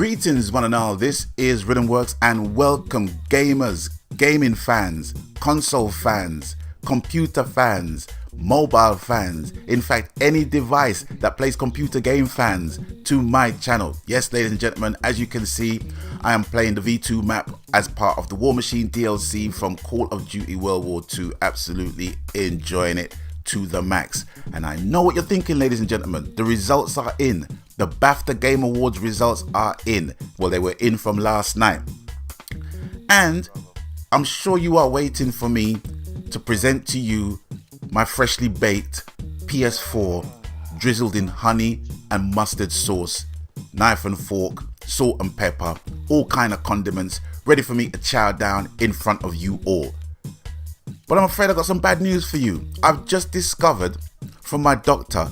Greetings one and all, this is Rhythmworks and welcome gamers, gaming fans, console fans, computer fans, mobile fans, in fact any device that plays computer game fans to my channel. Yes, ladies and gentlemen, as you can see, I am playing the V2 map as part of the War Machine DLC from Call of Duty World War II, absolutely enjoying it to the max. And I know what you're thinking, ladies and gentlemen, the results are in. The BAFTA Game Awards results are in. Well, they were in from last night. And I'm sure you are waiting for me to present to you my freshly baked PS4 drizzled in honey and mustard sauce, knife and fork, salt and pepper, all kind of condiments, ready for me to chow down in front of you all. But I'm afraid I've got some bad news for you. I've just discovered from my doctor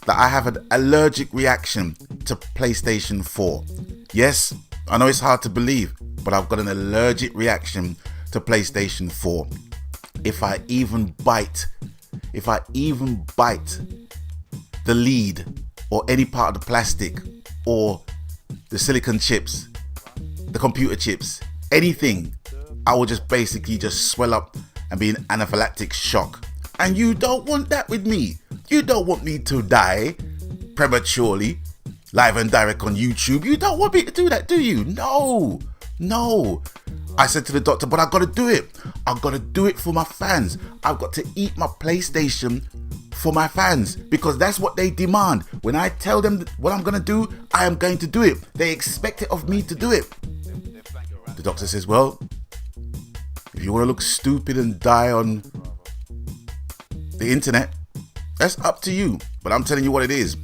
that I have an allergic reaction to PlayStation 4. Yes, I know it's hard to believe, but I've got an allergic reaction to PlayStation 4. If I even bite the lead or any part of the plastic or the silicon chips, the computer chips, anything, I will just basically just swell up and be in anaphylactic shock. And you don't want that with me. You don't want me to die prematurely, live and direct on YouTube. You don't want me to do that, do you? No. I said to the doctor, but I've got to do it. I've got to do it for my fans. I've got to eat my PlayStation for my fans because that's what they demand. When I tell them what I'm going to do, I am going to do it. They expect it of me to do it. The doctor says, well, if you want to look stupid and die on the internet, that's up to you. But I'm telling you what it is.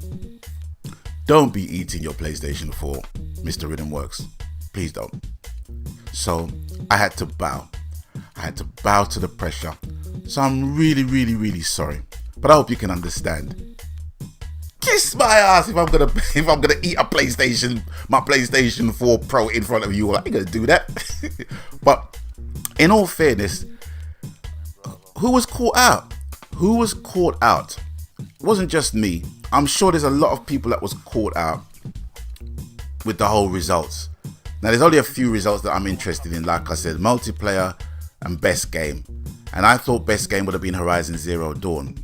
Don't be eating your PlayStation 4, Mr. Rhythmworks. Please don't. So I had to bow. I had to bow to the pressure. So I'm really sorry. But I hope you can understand. Kiss my ass if I'm gonna eat a PlayStation, my PlayStation 4 Pro in front of you. I ain't gonna do that. But in all fairness, who was caught out? Who was caught out? It wasn't just me. I'm sure there's a lot of people that was caught out with the whole results. Now there's only a few results that I'm interested in. Like I said, multiplayer and best game. And I thought best game would have been Horizon Zero Dawn.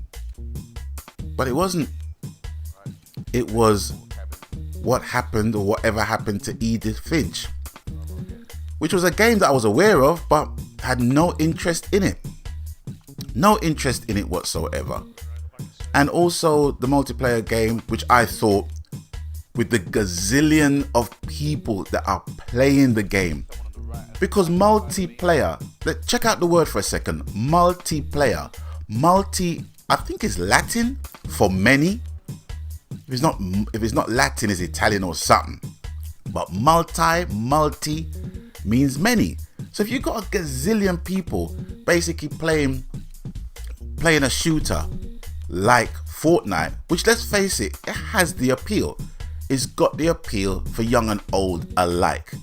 But it wasn't. It was what happened or whatever happened to Edith Finch, which was a game that I was aware of but had no interest in it. No interest in it whatsoever. And also the multiplayer game, which I thought, with the gazillion of people that are playing the game, because multiplayer, check out the word for a second, multiplayer, I think is Latin for many. If it's not Latin, it's Italian or something. But multi means many. So if you got a gazillion people basically playing a shooter like Fortnite, which, let's face it, it has the appeal. It's got the appeal for young and old alike.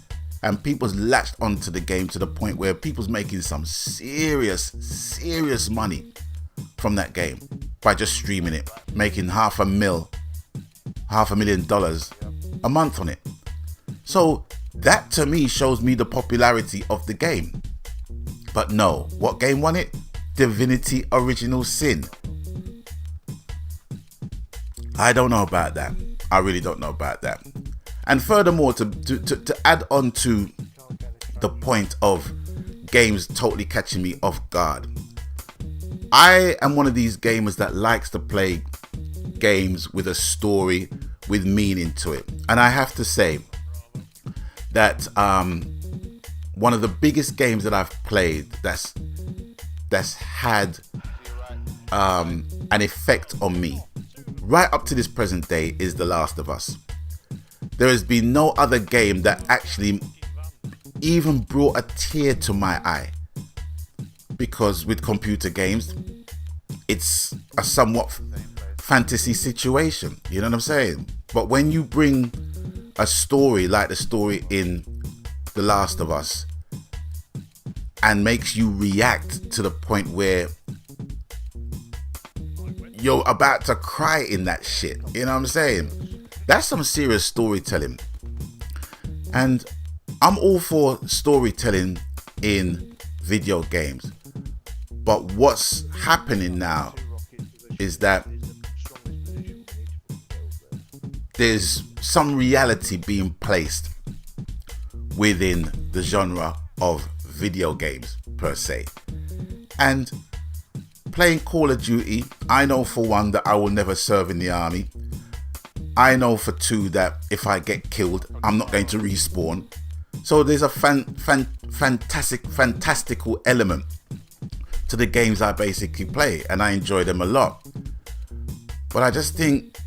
And people's latched onto the game to the point where people's making some serious money from that game by just streaming it, making $500,000 a month on it. So that to me shows me the popularity of the game. But no, what game won it? Divinity Original Sin. I don't know about that. I really don't know about that. And furthermore, to add on to the point of games totally catching me off guard, I am one of these gamers that likes to play games with a story, with meaning to it. And I have to say that one of the biggest games that I've played that's had an effect on me right up to this present day is The Last of Us. There has been no other game that actually even brought a tear to my eye, because with computer games it's a somewhat fantasy situation, you know what I'm saying? But when you bring a story like the story in The Last of Us and makes you react to the point where you're about to cry in that shit, you know what I'm saying? That's some serious storytelling. And I'm all for storytelling in video games. But what's happening now is that there's some reality being placed within the genre of video games per se. And playing Call of Duty, I know for one that I will never serve in the army. I know for two that if I get killed, I'm not going to respawn. So there's a fantastical element to the games I basically play, and I enjoy them a lot. But I just think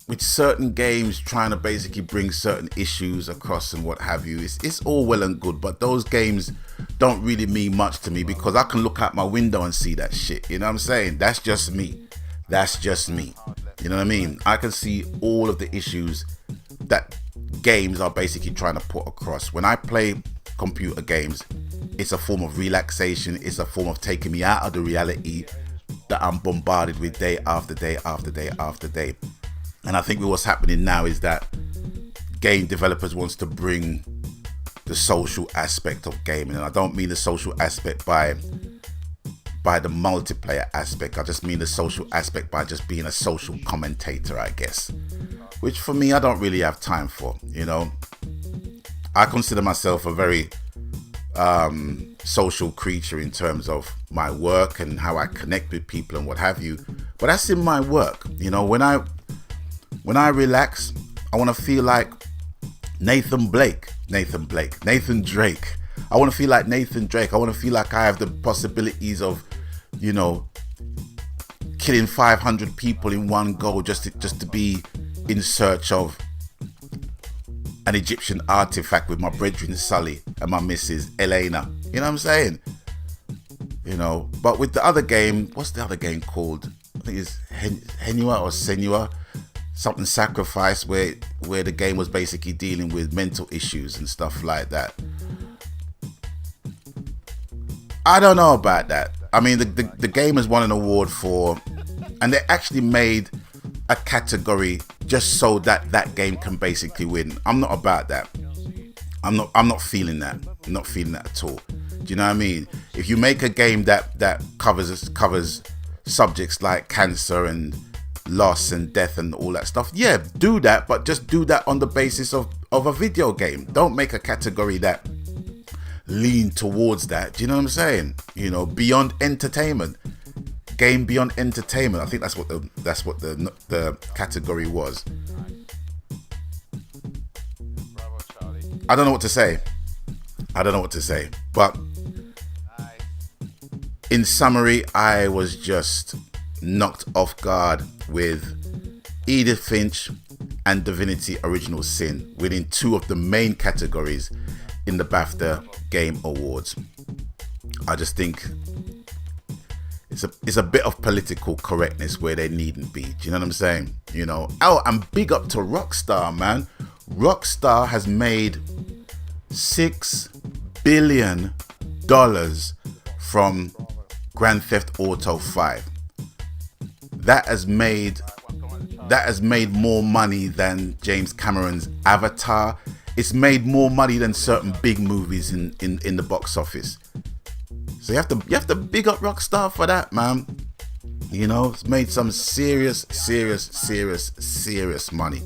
with certain games trying to basically bring certain issues across and what have you, it's all well and good, but those games don't really mean much to me because I can look out my window and see that shit. You know what I'm saying? That's just me. That's just me. You know what I mean? I can see all of the issues that games are basically trying to put across. When I play computer games, it's a form of relaxation. It's a form of taking me out of the reality that I'm bombarded with day after day after day after day. And I think what's happening now is that game developers wants to bring the social aspect of gaming. And I don't mean the social aspect by the multiplayer aspect. I just mean the social aspect by just being a social commentator, I guess. Which for me, I don't really have time for, you know. I consider myself a very social creature in terms of my work and how I connect with people and what have you. But that's in my work. You know, when I relax, I want to feel like Nathan Drake. I want to feel like Nathan Drake. I want to feel like I have the possibilities of, you know, killing 500 people in one go just to be in search of an Egyptian artifact with my brethren Sully and my missus Elena. You know what I'm saying? You know, but with the other game, what's the other game called? I think it's Henua or Senua. Something Sacrifice, where the game was basically dealing with mental issues and stuff like that. I don't know about that. I mean, the game has won an award for, and they actually made a category just so that game can basically win. I'm not about that. I'm not feeling that. I'm not feeling that at all. Do you know what I mean? If you make a game that covers subjects like cancer and loss and death and all that stuff, yeah, do that, but just do that on the basis of a video game. Don't make a category that lean towards that. Do you know what I'm saying? You know, beyond entertainment, game beyond entertainment. I think that's what the category was. I don't know what to say. But in summary, I was just knocked off guard with Edith Finch and Divinity Original Sin winning two of the main categories in the BAFTA Game Awards. I just think it's a bit of political correctness where they needn't be. Do you know what I'm saying? You know. Oh, and big up to Rockstar, man. Rockstar has made $6 billion from Grand Theft Auto 5. That has made more money than James Cameron's Avatar. It's made more money than certain big movies in the box office. So you have to big up Rockstar for that, man. You know, it's made some serious money.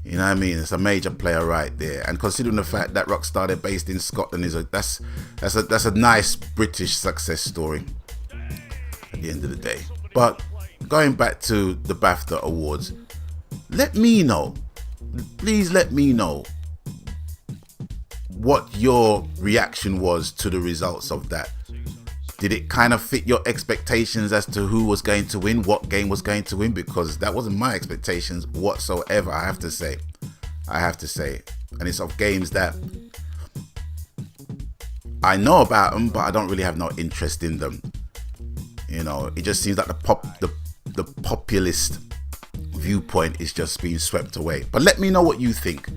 You know what I mean? It's a major player right there. And considering the fact that Rockstar, they're based in Scotland, that's a nice British success story at the end of the day. But going back to the BAFTA Awards, please let me know what your reaction was to the results of that. Did it kind of fit your expectations as to who was going to win, what game was going to win? Because that wasn't my expectations whatsoever, I have to say. And it's of games that I know about them, but I don't really have no interest in them. You know, it just seems like the populist viewpoint is just being swept away. But let me know what you think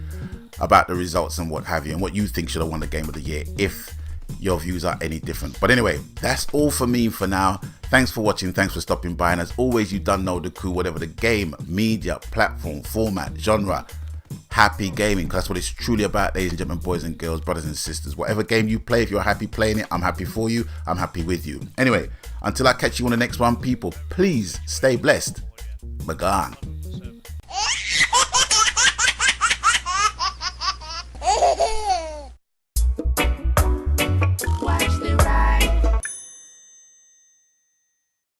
about the results and what have you, and what you think should have won the game of the year, if your views are any different. But anyway, that's all for me for now. Thanks for watching, thanks for stopping by, and as always, you done know the coup. Whatever the game, media, platform, format, genre, happy gaming, because that's what it's truly about, ladies and gentlemen, boys and girls, brothers and sisters. Whatever game you play, if you're happy playing it, I'm happy for you, I'm happy with you. Anyway, until I catch you on the next one, people, please stay blessed. Magan.